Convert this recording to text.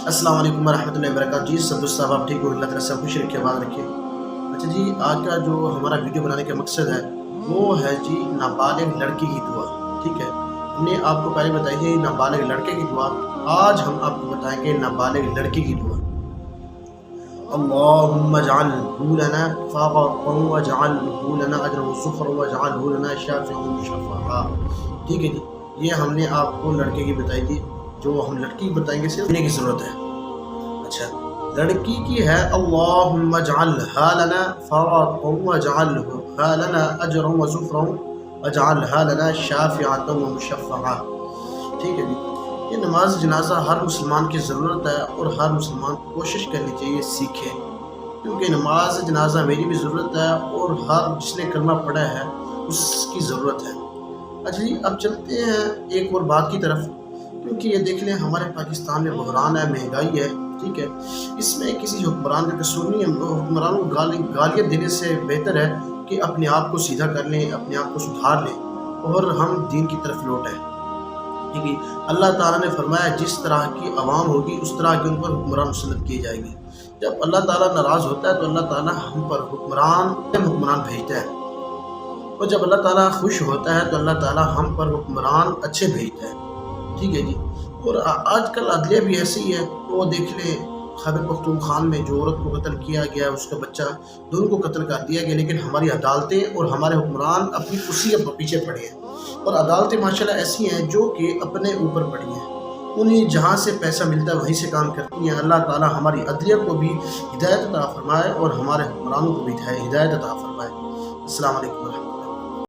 अस्सलाम वालेकुम रहमतुल्लाहि व बरकातहू। जी सब दोस्त साहब आप ठीक हो, अल्लाह ताला सब खुश रखे, आबाद रखे। अच्छा जी, आज का जो हमारा वीडियो बनाने का मकसद है वो है जी नाबालिग लड़की की दुआ। ठीक है, हमने आपको पहले बताई थी नाबालिग लड़के की दुआ, आज हम आपको बताएंगे नाबालिग लड़की की दुआ। अल्लाहुम्मा जअल्हु लना फ़ाक़तन वजअल्हु लना अजरन व ज़ुफ़रन वजअल्हु लना शाफ़िअन मुशफ़्फ़ा। ठीक है जी, ये हमने आपको लड़के की बताई थी, जो हम लड़की की बताएंगे सिर्फ की ज़रूरत है। अच्छा, लड़की की है अल्लाहुम्मा जअल्हा लना फ़ाक़तन वजअल्हा लना अजरन व ज़ुफ़रन वजअल्हा लना शाफ़िअतन व मुशफ़्फ़ा। ठीक है जी, ये नमाज जनाजा हर मुसलमान की ज़रूरत है और हर मुसलमान को कोशिश करनी चाहिए सीखे, क्योंकि नमाज जनाजा मेरी भी ज़रूरत है और हर जिसने कलमा पढ़ा है उसकी ज़रूरत है। अच्छा जी, अब चलते हैं एक और बात की तरफ, क्योंकि ये देख लें हमारे पाकिस्तान में बहरान है, महंगाई है। ठीक है, इसमें किसी हुक्मरान का कसूर नहीं है। हुक्मरान को गालियाँ देने से बेहतर है कि अपने आप को सीधा कर लें, अपने आप को सुधार लें और हम दीन की तरफ लौटें। ठीक है, अल्लाह ताला ने फरमाया जिस तरह की आवाम होगी उस तरह के उन पर हुक्मरान मुसल्लत किए जाएंगे। जब अल्लाह ताला नाराज़ होता है तो अल्लाह ताला हम पर हुक्मरान भेजता है, और जब अल्लाह ताला खुश होता है तो अल्लाह ताला हम पर हुक्मरान अच्छे भेजता है। ठीक है जी, और आजकल अदलिया भी ऐसी है। वो देख लें खैबर पख्तूनख्वा में जो औरत को कत्ल किया गया, उसका बच्चा, दोनों को कत्ल कर दिया गया, लेकिन हमारी अदालतें और हमारे हुक्मरान अपनी कुर्सी पर पीछे पड़े हैं। और अदालतें माशाल्लाह ऐसी हैं जो कि अपने ऊपर पड़ी हैं, उन्हें जहाँ से पैसा मिलता है वहीं से काम करती हैं। अल्लाह ताला हमारी अदलिया को भी हिदायत अता फरमाए और हमारे हुक्मरानों को भी हिदायत अता फरमाए। अस्सलाम वालेकुम।